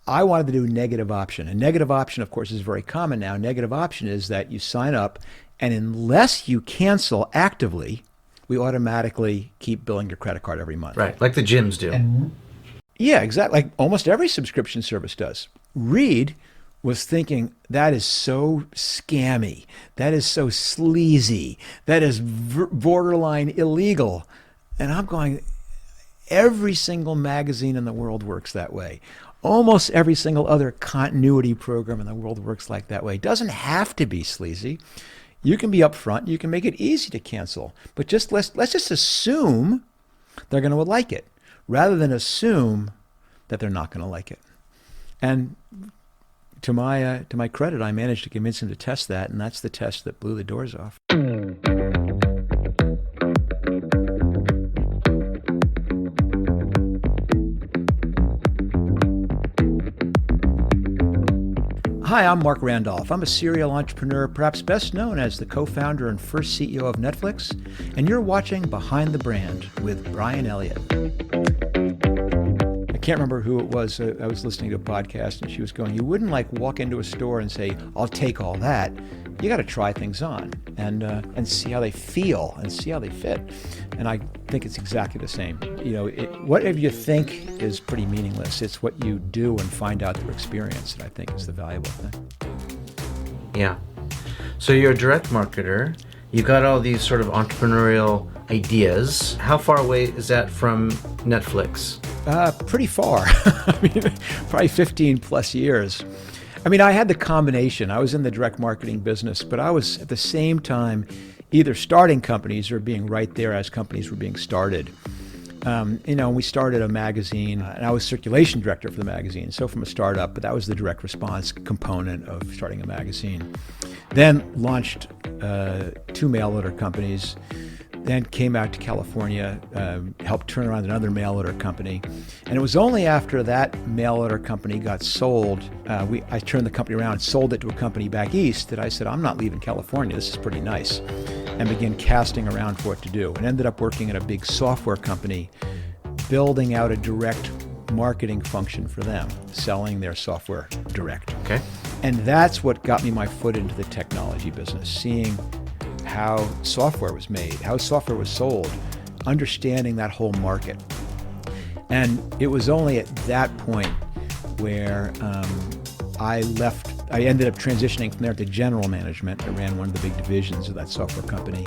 I wanted to do negative option. And negative option, of course, is very common now. Negative option is that you sign up, and unless you cancel actively, we automatically keep billing your credit card every month. Right, like the gyms do. And yeah, exactly. Like almost every subscription service does. Reed was thinking, that is so scammy. That is so sleazy. That is borderline illegal. And I'm going, every single magazine in the world works that way. Almost every single other continuity program in the world works like that way. It doesn't have to be sleazy. You can be upfront. You can make it easy to cancel. But just let's just assume they're going to like it, rather than assume that they're not going to like it. And to my credit, I managed to convince him to test that, and that's the test that blew the doors off. Hi, I'm Marc Randolph. I'm a serial entrepreneur, perhaps best known as the co-founder and first CEO of Netflix, and you're watching Behind the Brand with Brian Elliott. I can't remember who it was. I was listening to a podcast, and she was going, you wouldn't like walk into a store and say, I'll take all that. You got to try things on and see how they feel and see how they fit. And I think it's exactly the same. You know, whatever you think is pretty meaningless. It's what you do and find out through experience that I think is the valuable thing. Yeah. So you're a direct marketer. You got all these sort of entrepreneurial ideas. How far away is that from Netflix? Pretty far. I mean, probably 15 plus years. I mean, I had the combination. I was in the direct marketing business, but I was at the same time either starting companies or being right there as companies were being started. We started a magazine, and I was circulation director for the magazine. So from a startup, but that was the direct response component of starting a magazine. Then launched 2 mail order companies. Then came out to California, helped turn around another mail order company. And it was only after that mail order company got sold, I turned the company around and sold it to a company back east, that I said, I'm not leaving California, this is pretty nice, and began casting around for what to do. And ended up working at a big software company, building out a direct marketing function for them, selling their software direct. Okay. And that's what got me my foot into the technology business, seeing how software was made, how software was sold, understanding that whole market. And it was only at that point where I ended up transitioning from there to general management. I ran one of the big divisions of that software company.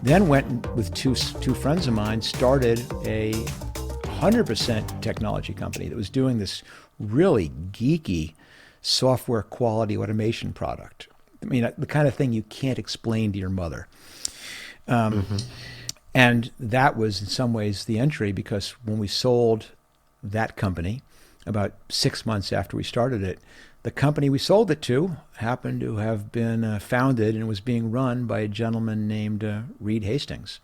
Then went with two friends of mine, started a 100% technology company that was doing this really geeky software quality automation product. I mean, the kind of thing you can't explain to your mother. And that was in some ways the entry, because when we sold that company, about 6 months after we started it, the company we sold it to happened to have been founded and was being run by a gentleman named Reed Hastings.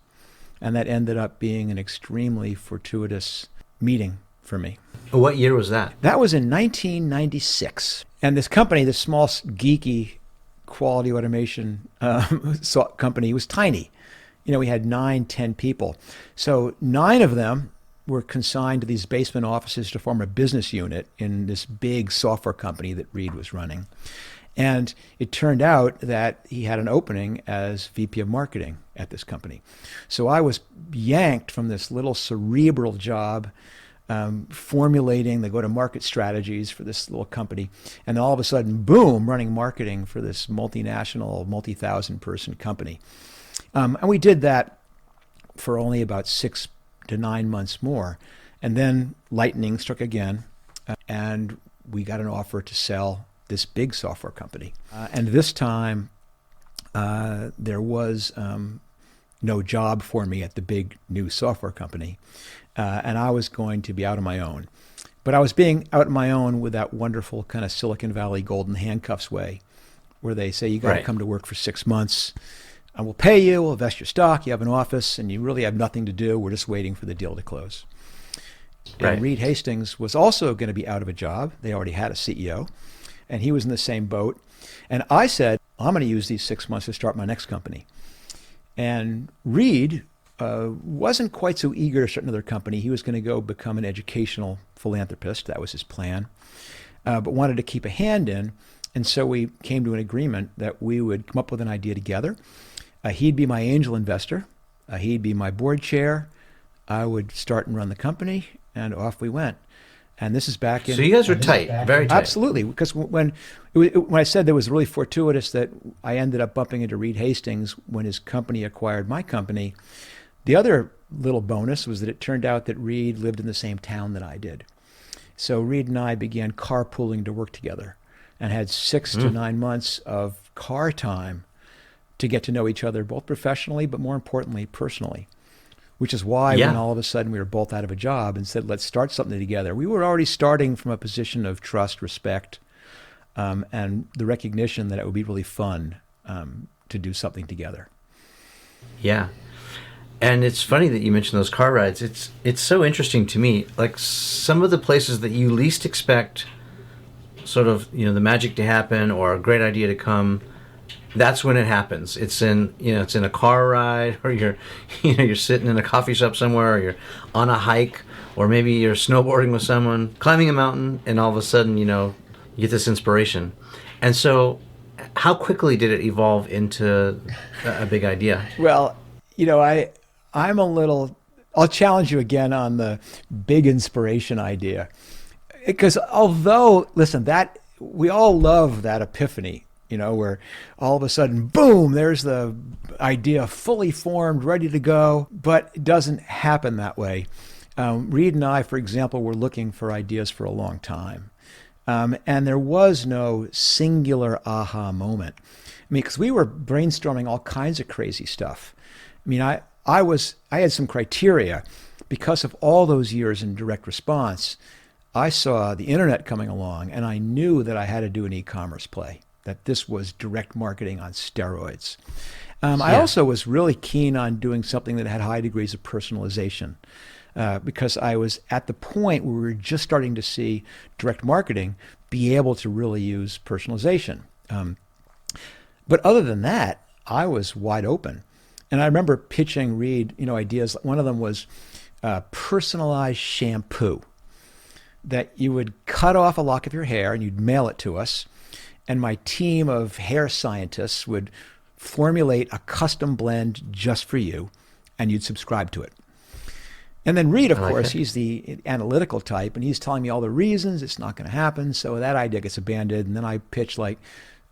And that ended up being an extremely fortuitous meeting for me. What year was that? That was in 1996. And this company, this small geeky quality automation company, was tiny. We had 9-10 people. So 9 of them were consigned to these basement offices to form a business unit in this big software company that Reed was running. And it turned out that he had an opening as VP of marketing at this company. So I was yanked from this little cerebral job, formulating the go-to-market strategies for this little company. And then all of a sudden, boom, running marketing for this multinational, multi-thousand person company. And we did that for only about 6 to 9 months more. And then lightning struck again, and we got an offer to sell this big software company. And this time, there was no job for me at the big new software company. And I was going to be out on my own. But I was being out on my own with that wonderful kind of Silicon Valley golden handcuffs way, where they say you got to come to work for 6 months, and we'll pay you, we'll invest your stock, you have an office, and you really have nothing to do. We're just waiting for the deal to close. And Reed Hastings was also going to be out of a job. They already had a CEO, and he was in the same boat. And I said, I'm going to use these 6 months to start my next company. And Reed wasn't quite so eager to start another company. He was going to go become an educational philanthropist. That was his plan. but wanted to keep a hand in. And so we came to an agreement that we would come up with an idea together. He'd be my angel investor. He'd be my board chair. I would start and run the company, and off we went. And this is back in... So you guys were tight, very tight. Absolutely, because when I said that was really fortuitous that I ended up bumping into Reed Hastings when his company acquired my company, the other little bonus was that it turned out that Reed lived in the same town that I did. So Reed and I began carpooling to work together and had 6 to 9 months of car time to get to know each other, both professionally, but more importantly, personally. Which is why when all of a sudden we were both out of a job and said, let's start something together, we were already starting from a position of trust, respect, and the recognition that it would be really fun to do something together. Yeah. And it's funny that you mentioned those car rides. It's so interesting to me. Like some of the places that you least expect sort of, the magic to happen or a great idea to come, that's when it happens. It's in a car ride, or you're sitting in a coffee shop somewhere, or you're on a hike, or maybe you're snowboarding with someone, climbing a mountain, and all of a sudden, you get this inspiration. And so how quickly did it evolve into a big idea? Well, I'll challenge you again on the big inspiration idea. Because although, listen, we all love that epiphany, where all of a sudden, boom, there's the idea fully formed, ready to go, but it doesn't happen that way. Reed and I, for example, were looking for ideas for a long time. And there was no singular aha moment. Because we were brainstorming all kinds of crazy stuff. I had some criteria because of all those years in direct response. I saw the internet coming along, and I knew that I had to do an e-commerce play, that this was direct marketing on steroids. I also was really keen on doing something that had high degrees of personalization because I was at the point where we were just starting to see direct marketing be able to really use personalization. But other than that, I was wide open. And I remember pitching Reed, ideas. One of them was personalized shampoo, that you would cut off a lock of your hair and you'd mail it to us. And my team of hair scientists would formulate a custom blend just for you, and you'd subscribe to it. And then Reed, of course, he's the analytical type, and he's telling me all the reasons it's not going to happen. So that idea gets abandoned. And then I pitch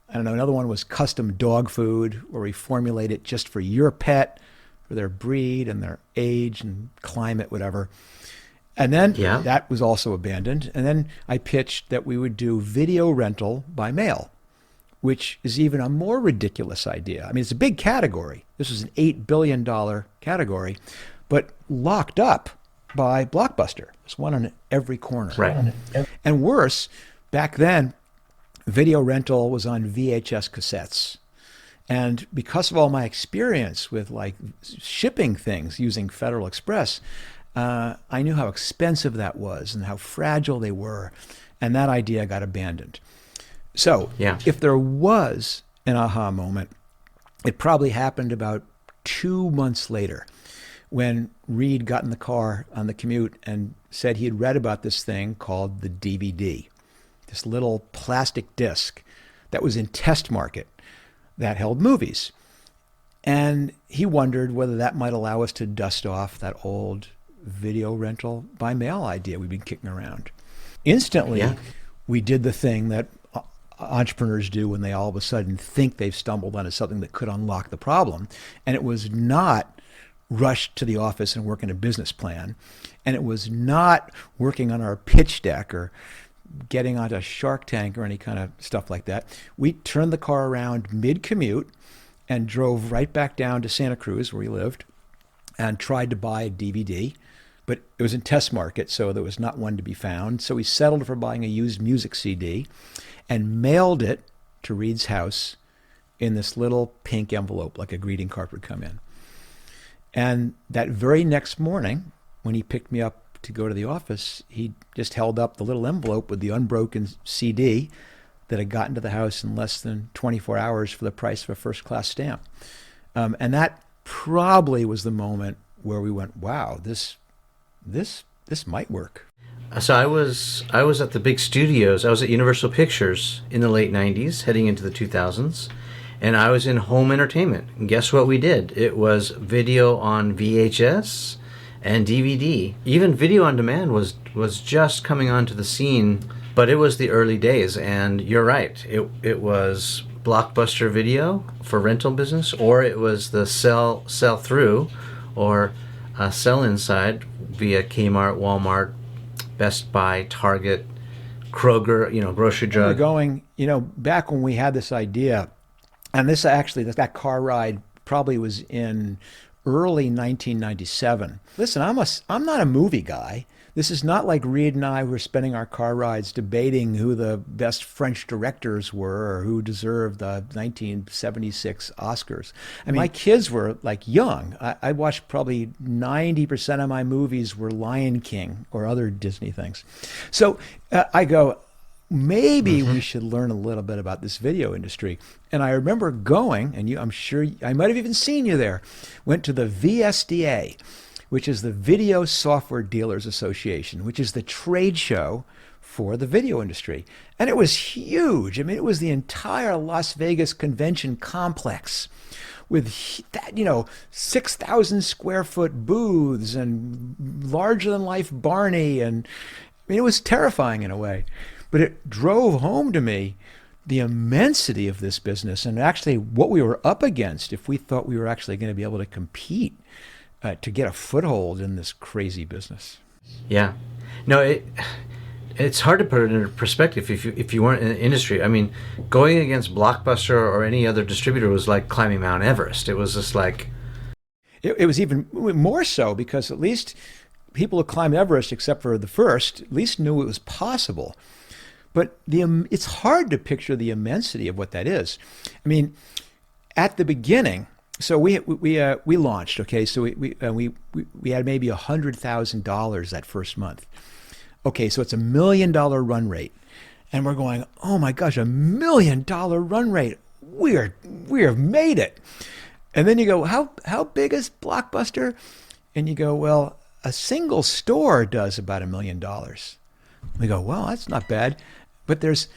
another one was custom dog food, where we formulate it just for your pet, for their breed and their age and climate, whatever. And then that was also abandoned. And then I pitched that we would do video rental by mail, which is even a more ridiculous idea. It's a big category. This was an $8 billion category, but locked up by Blockbuster. There's one on every corner. Right. And worse, back then, video rental was on VHS cassettes. And because of all my experience with shipping things using Federal Express, I knew how expensive that was and how fragile they were, and that idea got abandoned. So if there was an aha moment, it probably happened about 2 months later when Reed got in the car on the commute and said he had read about this thing called the DVD, this little plastic disc that was in test market that held movies. And he wondered whether that might allow us to dust off that old video rental by mail idea we've been kicking around. Instantly, we did the thing that entrepreneurs do when they all of a sudden think they've stumbled onto something that could unlock the problem. And it was not rush to the office and work on a business plan. And it was not working on our pitch deck or getting onto Shark Tank or any kind of stuff like that. We turned the car around mid-commute and drove right back down to Santa Cruz, where we lived, and tried to buy a DVD. But it was in test market, so there was not one to be found. So we settled for buying a used music CD and mailed it to Reed's house in this little pink envelope, like a greeting card would come in. And that very next morning, when he picked me up to go to the office, he just held up the little envelope with the unbroken CD that had gotten to the house in less than 24 hours for the price of a first-class stamp. And that probably was the moment where we went, wow, this might work. So I was at the big studios. I was at Universal Pictures in the late '90s, heading into the 2000s, and I was in home entertainment. And guess what we did? It was video on VHS and DVD. Even video on demand was just coming onto the scene, but it was the early days. And you're right. It was Blockbuster Video for rental business, or it was the sell through, or sell inside via Kmart, Walmart, Best Buy, Target, Kroger, grocery We're drug. going, back when we had this idea, and this actually, that car ride probably was in early 1997. Listen, I'm not a movie guy. This is not like Reed and I were spending our car rides debating who the best French directors were or who deserved the 1976 Oscars. I mean, my kids were like young. I watched probably 90% of my movies were Lion King or other Disney things. So I go, maybe we should learn a little bit about this video industry. And I remember going, and I'm sure I might have even seen you there, went to the VSDA, which is the Video Software Dealers Association, which is the trade show for the video industry. And it was huge. I mean, it was the entire Las Vegas convention complex with that, 6,000 square foot booths and larger than life Barney. And I mean, it was terrifying in a way, but it drove home to me the immensity of this business and actually what we were up against if we thought we were actually going to be able to compete to get a foothold in this crazy business. Yeah. No, it's hard to put it into perspective if you weren't in the industry. I mean, going against Blockbuster or any other distributor was like climbing Mount Everest. It was just like... It was even more so because at least people who climbed Everest, except for the first, at least knew it was possible. But it's hard to picture the immensity of what that is. I mean, at the beginning... So we launched, okay. So we had maybe $100,000 that first month. Okay, so it's $1 million run rate, and we're going, oh my gosh, $1 million run rate. We have made it. And then you go, how big is Blockbuster? And you go, well, a single store does about $1 million. We go, well, that's not bad, but there's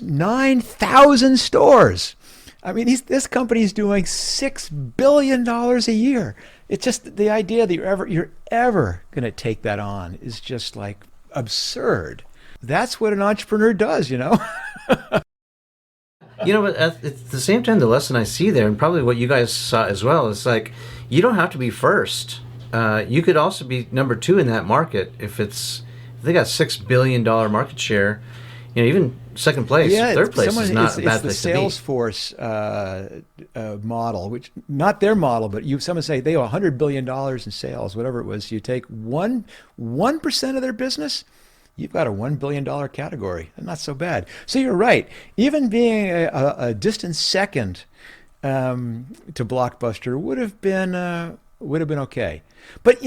9,000 stores. I mean, this company's doing $6 billion a year. It's just the idea that you're ever going to take that on is just like absurd. That's what an entrepreneur does, But at the same time, the lesson I see there, and probably what you guys saw as well, is like, you don't have to be first. You could also be number 2 in that market if they got $6 billion market share. Even second place, third place is not a bad place to be. It's the Salesforce model, which not their model, but someone say they have $100 billion in sales, whatever it was. You take 1% of their business, you've got a $1 billion category. Not so bad. So you're right. Even being a distant second to Blockbuster would have been okay. But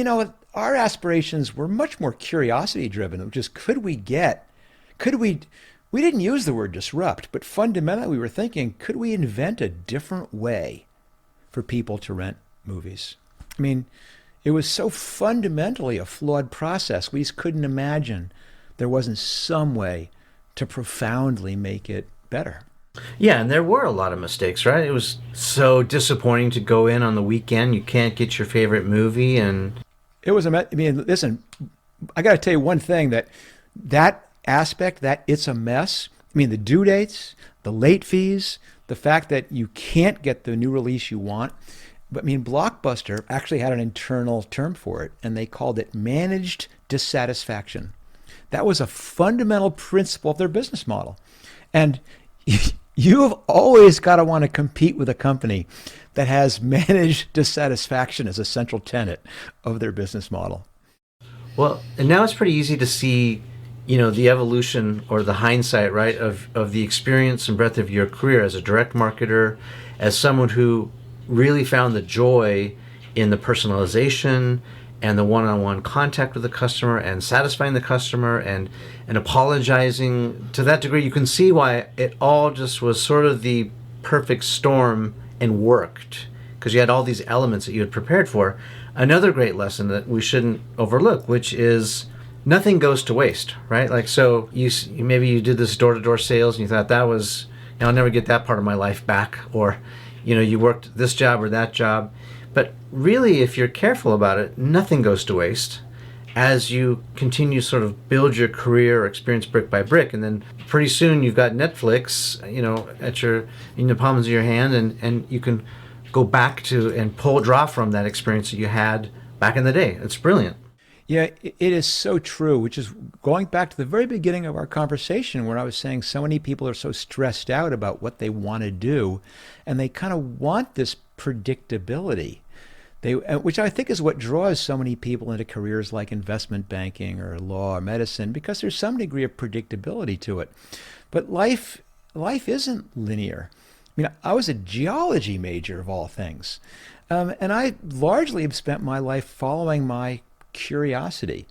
our aspirations were much more curiosity driven, which is we didn't use the word disrupt, but fundamentally we were thinking, could we invent a different way for people to rent movies? I mean, it was so fundamentally a flawed process. We just couldn't imagine there wasn't some way to profoundly make it better. Yeah, and there were a lot of mistakes, right? It was so disappointing to go in on the weekend. You can't get your favorite movie, and it was listen, I got to tell you one thing, that aspect, that it's a mess. I mean, the due dates, the late fees, the fact that you can't get the new release you want. But I mean, Blockbuster actually had an internal term for it, and they called it managed dissatisfaction. That was a fundamental principle of their business model. And you have always got to want to compete with a company that has managed dissatisfaction as a central tenet of their business model. Well, and now it's pretty easy to see the evolution or the hindsight, right, of the experience and breadth of your career as a direct marketer, as someone who really found the joy in the personalization and the one-on-one contact with the customer and satisfying the customer and apologizing. To that degree, you can see why it all just was sort of the perfect storm and worked, because you had all these elements that you had prepared for. Another great lesson that we shouldn't overlook, which is nothing goes to waste, right? Like, so maybe you did this door-to-door sales and you thought that was, I'll never get that part of my life back, or you worked this job or that job. But really, if you're careful about it, nothing goes to waste as you continue to sort of build your career or experience brick by brick. And then pretty soon you've got Netflix, in the palms of your hand, and you can go back to and draw from that experience that you had back in the day. It's brilliant. Yeah, it is so true, which is going back to the very beginning of our conversation where I was saying so many people are so stressed out about what they want to do, and they kind of want this predictability. Which I think is what draws so many people into careers like investment banking or law or medicine, because there's some degree of predictability to it. But life isn't linear. I mean, I was a geology major of all things, and I largely have spent my life following my curiosity,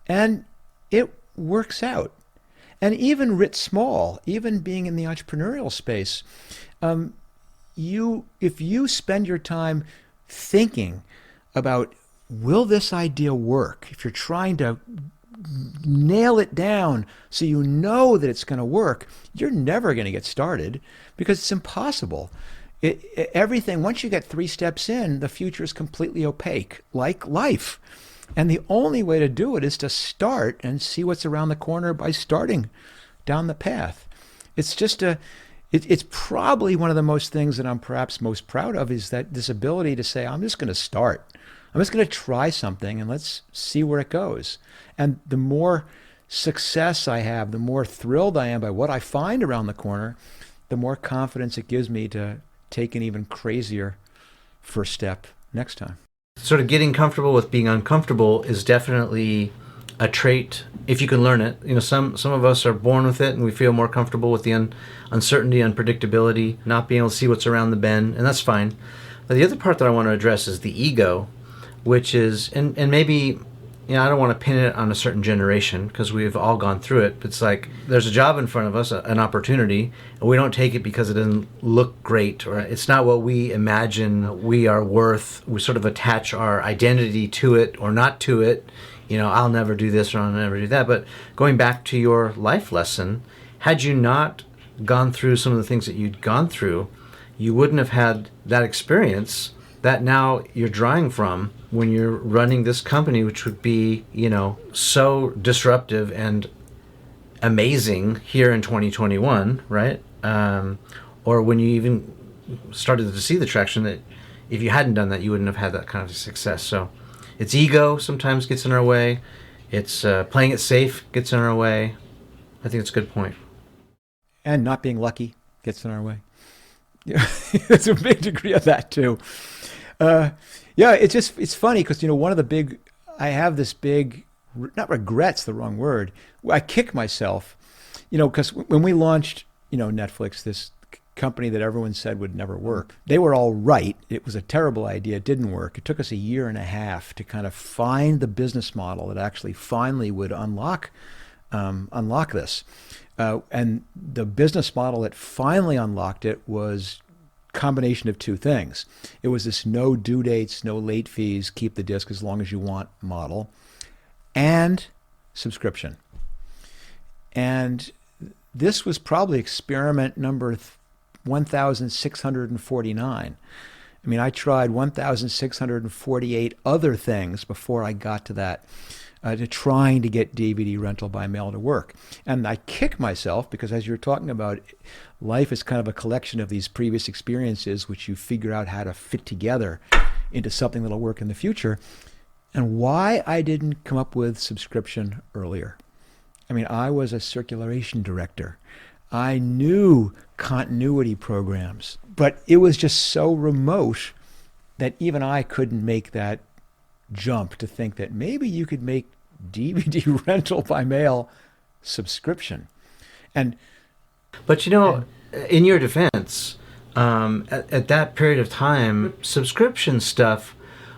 and it works out. And even writ small, even being in the entrepreneurial space, if you spend your time thinking about, will this idea work? If you're trying to nail it down so you know that it's going to work, you're never going to get started, because it's impossible. Everything, once you get 3 steps in, the future is completely opaque, like life. And the only way to do it is to start and see what's around the corner by starting down the path. It's just it's probably one of the most things that I'm perhaps most proud of, is that this ability to say, I'm just going to start. I'm just going to try something and let's see where it goes. And the more success I have, the more thrilled I am by what I find around the corner, the more confidence it gives me to take an even crazier first step next time. Sort of getting comfortable with being uncomfortable is definitely a trait if you can learn it. Some of us are born with it, and we feel more comfortable with the uncertainty, unpredictability, not being able to see what's around the bend, and that's fine. But the other part that I want to address is the ego, which is, and maybe, I don't want to pin it on a certain generation, because we've all gone through it. It's like there's a job in front of us, an opportunity, and we don't take it because it doesn't look great, or it's not what we imagine we are worth. We sort of attach our identity to it or not to it. I'll never do this or I'll never do that. But going back to your life lesson, had you not gone through some of the things that you'd gone through, you wouldn't have had that experience that now you're drawing from when you're running this company, which would be, so disruptive and amazing here in 2021, right? Or when you even started to see the traction, that if you hadn't done that, you wouldn't have had that kind of success. So it's ego sometimes gets in our way. It's playing it safe gets in our way. I think it's a good point. And not being lucky gets in our way. Yeah, there's a big degree of that too. It's funny because, I have this big, not regret's the wrong word. I kick myself, because when we launched, Netflix, this company that everyone said would never work, they were all right. It was a terrible idea. It didn't work. It took us a year and a half to kind of find the business model that actually finally would unlock this. And the business model that finally unlocked it was combination of 2 things. It was this no due dates, no late fees, keep the disc as long as you want model, and subscription. And this was probably experiment number 1,649. I mean, I tried 1,648 other things before I got to that, to trying to get DVD rental by mail to work. And I kick myself because, as you're talking about, life is kind of a collection of these previous experiences which you figure out how to fit together into something that'll work in the future. And why I didn't come up with subscription earlier. I mean, I was a circulation director. I knew continuity programs, but it was just so remote that even I couldn't make that jump to think that maybe you could make DVD rental by mail subscription. But in your defense, at that period of time, subscription stuff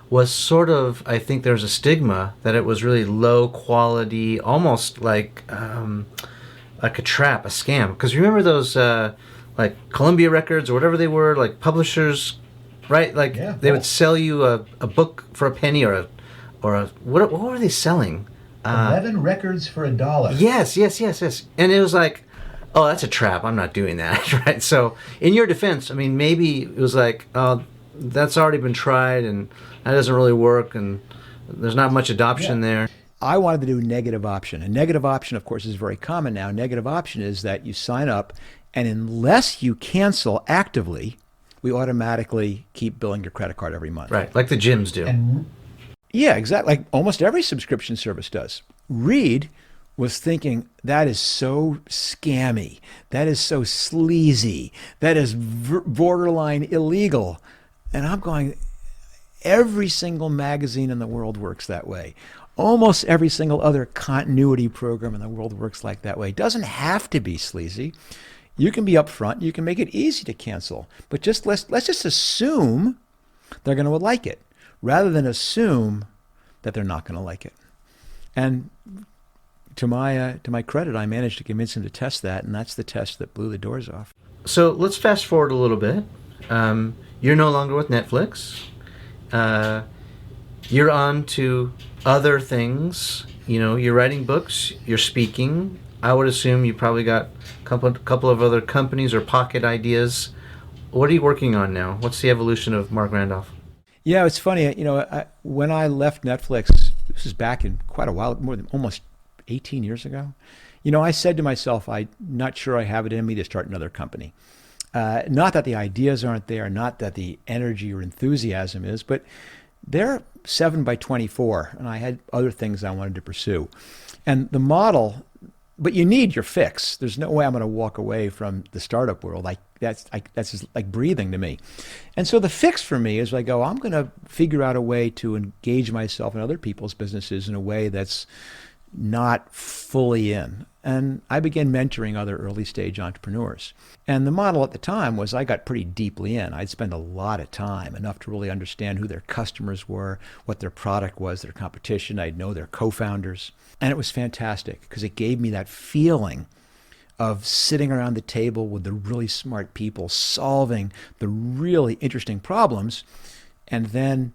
was sort of, I think there's a stigma that it was really low quality, almost like a trap, a scam. Because remember those like Columbia Records or whatever they were, like publishers, right? Like they would sell you a book for a penny or what were they selling? 11 records for $1. Yes. And it was like, oh, that's a trap. I'm not doing that, right? So, in your defense, I mean, maybe it was like, oh, that's already been tried and that doesn't really work and there's not much adoption there. I wanted to do negative option. And negative option, of course, is very common now. Negative option is that you sign up, and unless you cancel actively, we automatically keep billing your credit card every month. Right, like the gyms do. Yeah, exactly. Like almost every subscription service does. Reed was thinking, that is so scammy. That is so sleazy. That is borderline illegal. And I'm going, every single magazine in the world works that way. Almost every single other continuity program in the world works like that way. It doesn't have to be sleazy. You can be upfront. You can make it easy to cancel. But just let's just assume they're going to like it, rather than assume that they're not going to like it. And to my credit, I managed to convince him to test that, and that's the test that blew the doors off. So let's fast forward a little bit. You're no longer with Netflix. You're on to other things. You know, you're writing books, you're speaking. I would assume you probably got a couple of other companies or pocket ideas. What are you working on now? What's the evolution of Marc Randolph? Yeah, it's funny. You know, when I left Netflix, this is back in quite a while, more than almost 18 years ago. You know, I said to myself, I'm not sure I have it in me to start another company. Not that the ideas aren't there, not that the energy or enthusiasm is, but they're 7 by 24, and I had other things I wanted to pursue. And the model, but you need your fix. There's no way I'm going to walk away from the startup world. That's just like breathing to me. And so the fix for me is I go, I'm going to figure out a way to engage myself in other people's businesses in a way that's not fully in. And I began mentoring other early stage entrepreneurs. And the model at the time was I got pretty deeply in. I'd spend a lot of time, enough to really understand who their customers were, what their product was, their competition. I'd know their co-founders. And it was fantastic because it gave me that feeling of sitting around the table with the really smart people, solving the really interesting problems. And then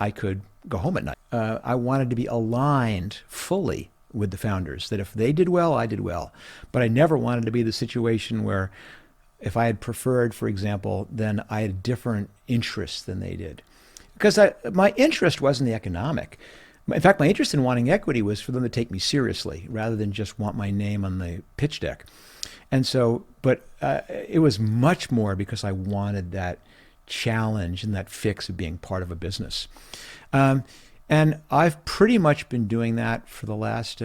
I could go home at night. I wanted to be aligned fully with the founders, that if they did well, I did well. But I never wanted to be the situation where if I had preferred, for example, then I had different interests than they did. Because my interest wasn't the economic. In fact, my interest in wanting equity was for them to take me seriously rather than just want my name on the pitch deck. And so, but it was much more because I wanted that challenge and that fix of being part of a business. And I've pretty much been doing that for the last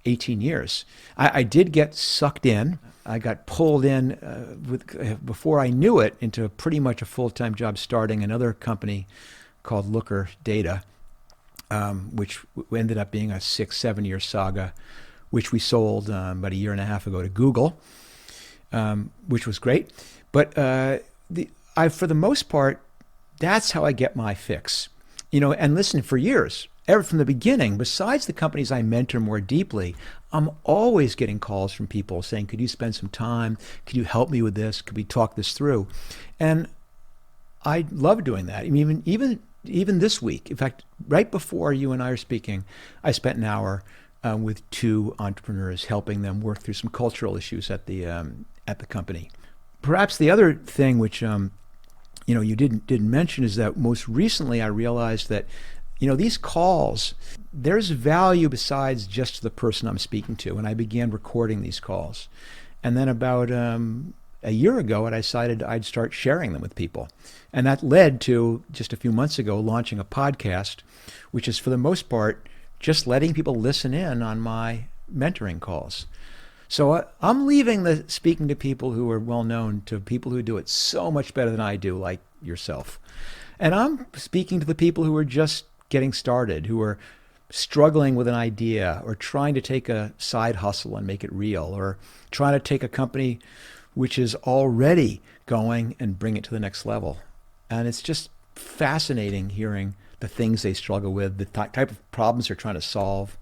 18 years. I did get sucked in. I got pulled in before I knew it into pretty much a full-time job starting another company called Looker Data, which ended up being a 6-7 year saga, which we sold about a year and a half ago to Google, which was great. But for the most part, that's how I get my fix. You know, and listen, for years, ever from the beginning, besides the companies I mentor more deeply, I'm always getting calls from people saying, could you spend some time? Could you help me with this? Could we talk this through? And I love doing that. I mean, even this week, in fact, right before you and I are speaking, I spent an hour with 2 entrepreneurs helping them work through some cultural issues at the company. Perhaps the other thing which you didn't mention is that most recently I realized that, these calls, there's value besides just the person I'm speaking to, and I began recording these calls. And then about a year ago, I decided I'd start sharing them with people. And that led to, just a few months ago, launching a podcast, which is for the most part just letting people listen in on my mentoring calls. So I'm leaving the speaking to people who are well known to people who do it so much better than I do, like yourself. And I'm speaking to the people who are just getting started, who are struggling with an idea or trying to take a side hustle and make it real, or trying to take a company which is already going and bring it to the next level. And it's just fascinating hearing the things they struggle with, the type of problems they're trying to solve,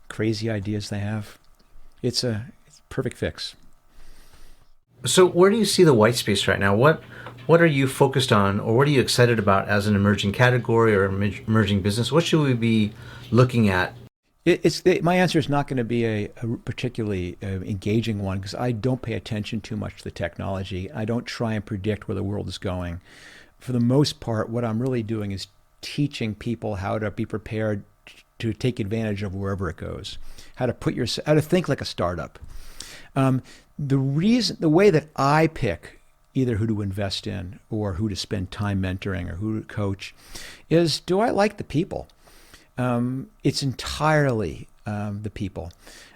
crazy ideas they have. It's a perfect fix. So where do you see the white space right now? What are you focused on, or what are you excited about as an emerging category or emerging business? What should we be looking at? My answer is not going to be a particularly engaging one because I don't pay attention too much to the technology. I don't try and predict where the world is going. For the most part, what I'm really doing is teaching people how to be prepared to take advantage of wherever it goes, how to think like a startup. The way that I pick either who to invest in or who to spend time mentoring or who to coach is, do I like the people? It's entirely the people.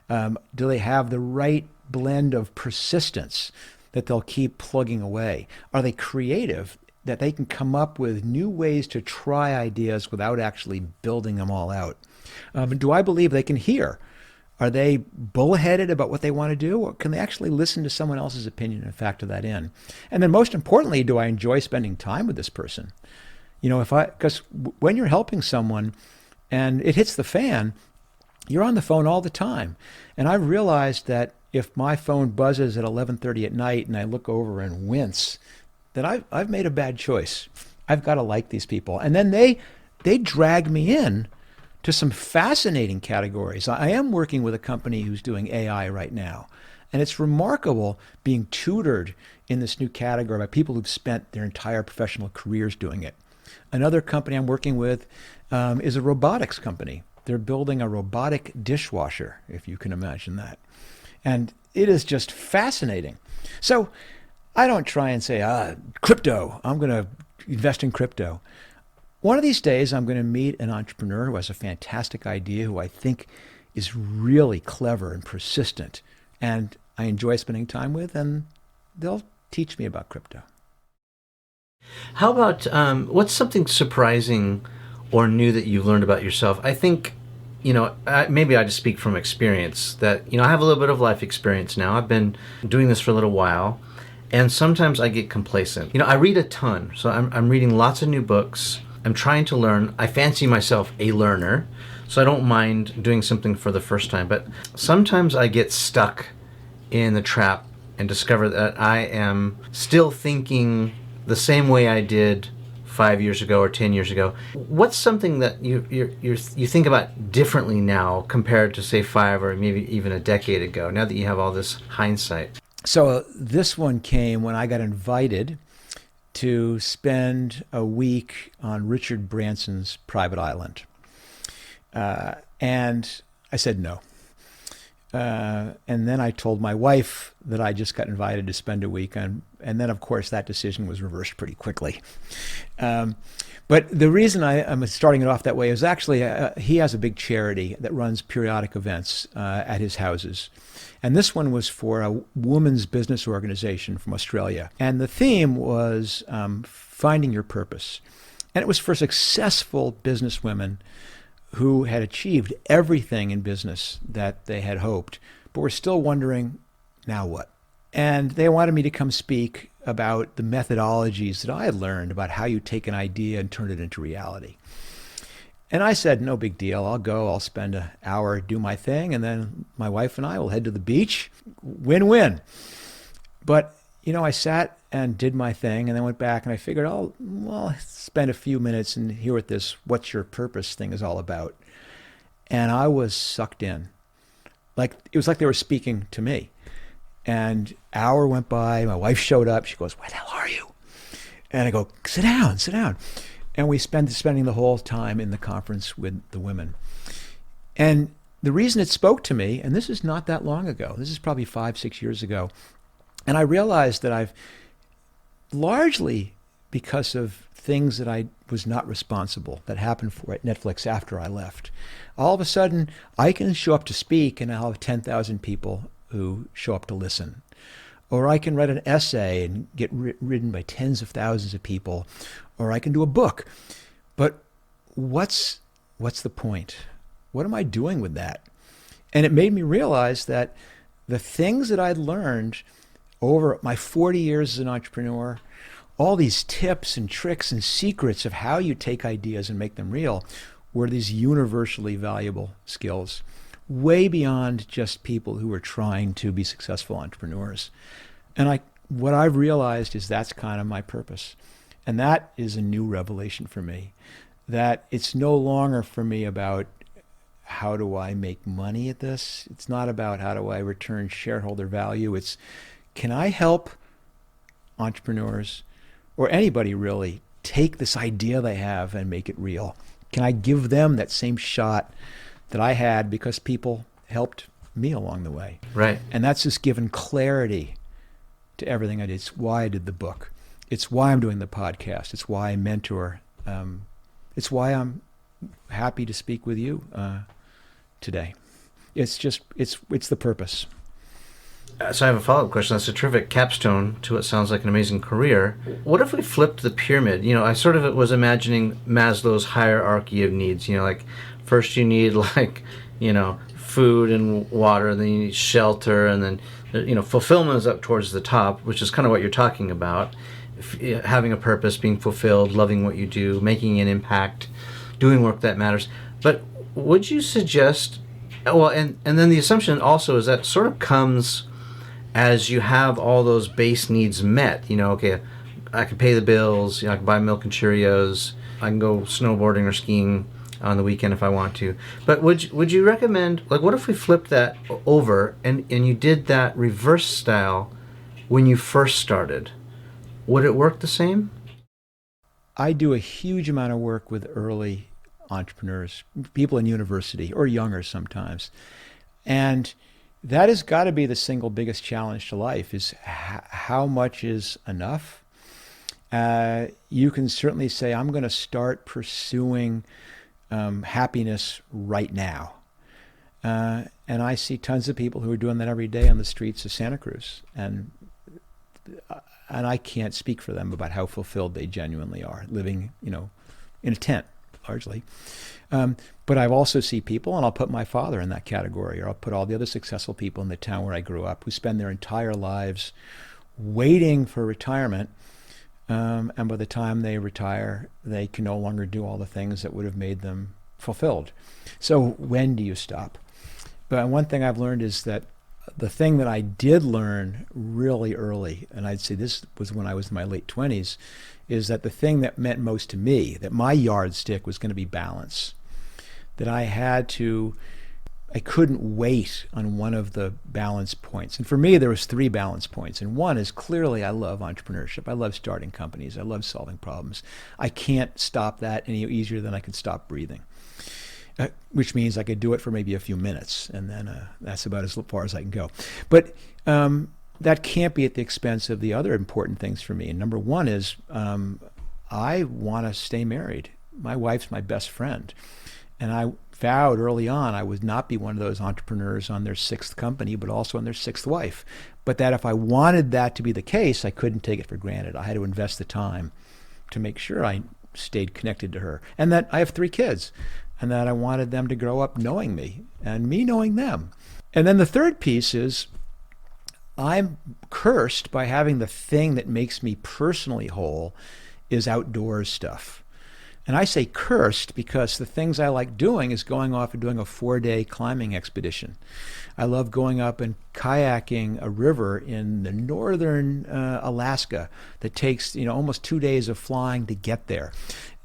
Do they have the right blend of persistence that they'll keep plugging away? Are they creative, that they can come up with new ways to try ideas without actually building them all out? Do I believe they can hear? Are they bullheaded about what they want to do, or can they actually listen to someone else's opinion and factor that in? And then most importantly, do I enjoy spending time with this person? Because when you're helping someone and it hits the fan, you're on the phone all the time. And I've realized that if my phone buzzes at 11:30 at night and I look over and wince, then I've made a bad choice. I've got to like these people. And then they drag me in to some fascinating categories. I am working with a company who's doing AI right now. And it's remarkable being tutored in this new category by people who've spent their entire professional careers doing it. Another company I'm working with is a robotics company. They're building a robotic dishwasher, if you can imagine that. And it is just fascinating. So I don't try and say, crypto, I'm going to invest in crypto. One of these days, I'm going to meet an entrepreneur who has a fantastic idea, who I think is really clever and persistent, and I enjoy spending time with, and they'll teach me about crypto. How about what's something surprising or new that you've learned about yourself? I think, maybe I just speak from experience that, I have a little bit of life experience now. I've been doing this for a little while, and sometimes I get complacent. I read a ton, so I'm reading lots of new books. I'm trying to learn. I fancy myself a learner, so I don't mind doing something for the first time. But sometimes I get stuck in the trap and discover that I am still thinking the same way I did 5 years ago or 10 years ago. What's something that you think about differently now compared to, say, 5 or maybe even a decade ago, now that you have all this hindsight? So this one came when I got invited to spend a week on Richard Branson's private island. And I said no. And then I told my wife that I just got invited to spend a week on, and then of course that decision was reversed pretty quickly. But the reason I'm starting it off that way is actually he has a big charity that runs periodic events at his houses. And this one was for a women's business organization from Australia. And the theme was finding your purpose. And it was for successful businesswomen who had achieved everything in business that they had hoped, but were still wondering, now what? And they wanted me to come speak about the methodologies that I had learned about how you take an idea and turn it into reality. And I said, no big deal. I'll go. I'll spend an hour, do my thing, and then my wife and I will head to the beach. Win-win. But, I sat and did my thing and then went back and I figured, I'll spend a few minutes and hear what this what's your purpose thing is all about. And I was sucked in. It was like they were speaking to me. And hour went by. My wife showed up. She goes, where the hell are you? And I go, sit down. And we spending the whole time in the conference with the women. And the reason it spoke to me, and this is not that long ago, this is probably 5-6 years ago, and I realized that I've largely because of things that I was not responsible that happened for at Netflix after I left. All of a sudden, I can show up to speak and I'll have 10,000 people who show up to listen. Or I can write an essay and get written by tens of thousands of people. Or I can do a book. But what's the point? What am I doing with that? And it made me realize that the things that I'd learned over my 40 years as an entrepreneur, all these tips and tricks and secrets of how you take ideas and make them real, were these universally valuable skills, way beyond just people who are trying to be successful entrepreneurs. And what I've realized is that's kind of my purpose. And that is a new revelation for me, that it's no longer for me about how do I make money at this? It's not about how do I return shareholder value. It's, can I help entrepreneurs or anybody really take this idea they have and make it real? Can I give them that same shot that I had because people helped me along the way? Right. And that's just given clarity to everything I did. It's why I did the book. It's why I'm doing the podcast. It's why I mentor. It's why I'm happy to speak with you today. It's the purpose. So I have a follow-up question. That's a terrific capstone to what sounds like an amazing career. What if we flipped the pyramid? I sort of was imagining Maslow's hierarchy of needs. Like first you need food and water, and then you need shelter, and then fulfillment is up towards the top, which is kind of what you're talking about. Having a purpose, being fulfilled, loving what you do, making an impact, doing work that matters. But would you suggest, and then the assumption also is that sort of comes as you have all those base needs met. Okay, I can pay the bills, I can buy milk and Cheerios, I can go snowboarding or skiing on the weekend if I want to. But would you recommend, what if we flipped that over and you did that reverse style when you first started? Would it work the same? I do a huge amount of work with early entrepreneurs, people in university or younger sometimes. And that has got to be the single biggest challenge to life, is how much is enough? You can certainly say, I'm going to start pursuing happiness right now. And I see tons of people who are doing that every day on the streets of Santa Cruz. And I can't speak for them about how fulfilled they genuinely are, living, in a tent, largely. But I've also see people, and I'll put my father in that category, or I'll put all the other successful people in the town where I grew up, who spend their entire lives waiting for retirement. And by the time they retire, they can no longer do all the things that would have made them fulfilled. So when do you stop? But one thing I've learned is that the thing that I did learn really early, and I'd say this was when I was in my late 20s, is that the thing that meant most to me, that my yardstick was going to be balance. That I couldn't wait on one of the balance points. And for me, there was 3 balance points. And one is clearly I love entrepreneurship. I love starting companies. I love solving problems. I can't stop that any easier than I could stop breathing. Which means I could do it for maybe a few minutes, and then that's about as far as I can go. But that can't be at the expense of the other important things for me. And number one is I want to stay married. My wife's my best friend. And I vowed early on I would not be one of those entrepreneurs on their 6th company, but also on their 6th wife. But that if I wanted that to be the case, I couldn't take it for granted. I had to invest the time to make sure I stayed connected to her. And that I have 3 kids. And that I wanted them to grow up knowing me and me knowing them. And then the third piece is I'm cursed by having the thing that makes me personally whole is outdoors stuff. And I say cursed because the things I like doing is going off and doing a 4-day climbing expedition. I love going up and kayaking a river in the northern Alaska that takes almost 2 days of flying to get there.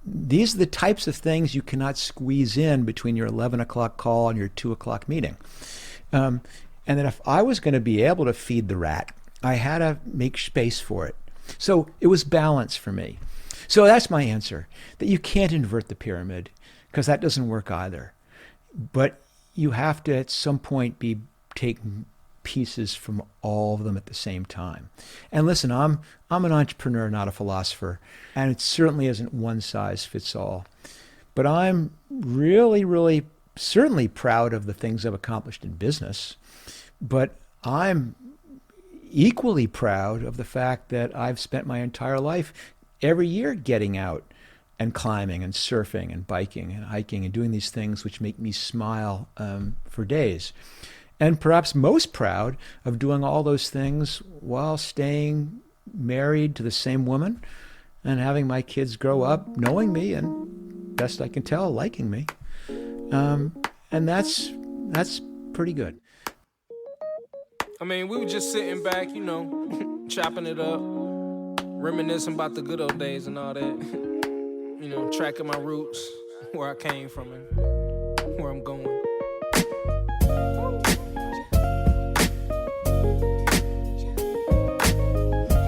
These are the types of things you cannot squeeze in between your 11 o'clock call and your 2 o'clock meeting. And then if I was going to be able to feed the rat, I had to make space for it. So it was balance for me. So that's my answer, that you can't invert the pyramid because that doesn't work either. But you have to at some point be taking pieces from all of them at the same time. And listen, I'm an entrepreneur, not a philosopher, and it certainly isn't one size fits all. But I'm really, really, certainly proud of the things I've accomplished in business. But I'm equally proud of the fact that I've spent my entire life every year getting out and climbing and surfing and biking and hiking and doing these things which make me smile for days. And perhaps most proud of doing all those things while staying married to the same woman and having my kids grow up knowing me and, best I can tell, liking me. And that's pretty good. I mean, we were just sitting back, chopping it up, reminiscing about the good old days and all that. Tracking my roots, where I came from and where I'm going.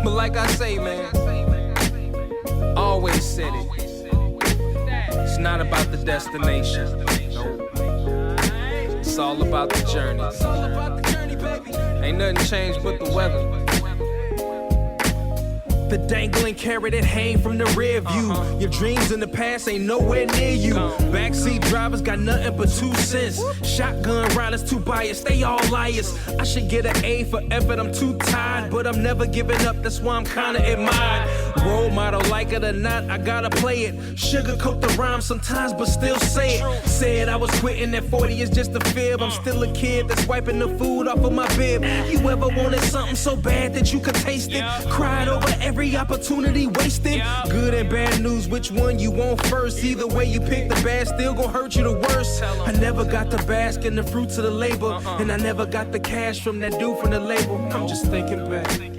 But like I say, man, always said it. It's not about the destination. It's all about the journey. It's all about the journey, baby. Ain't nothing changed but the weather. The dangling carrot that hang from the rear view. Your dreams in the past ain't nowhere near you. Backseat drivers got nothing but 2 cents. Shotgun riders too biased, they all liars. I should get an A for effort, I'm too tired. But I'm never giving up, that's why I'm kinda admired. Role model, like it or not, I gotta play it. Sugarcoat the rhyme sometimes, but still say it. Said I was quitting at 40 is just a fib. I'm still a kid that's wiping the food off of my bib. You ever wanted something so bad that you could taste it? Cried over every opportunity wasted. Good and bad news, which one you want first? Either way you pick, the bad still gon' hurt you the worst. I never got to bask in the fruits of the labor, and I never got the cash from that dude from the label. I'm just thinking back.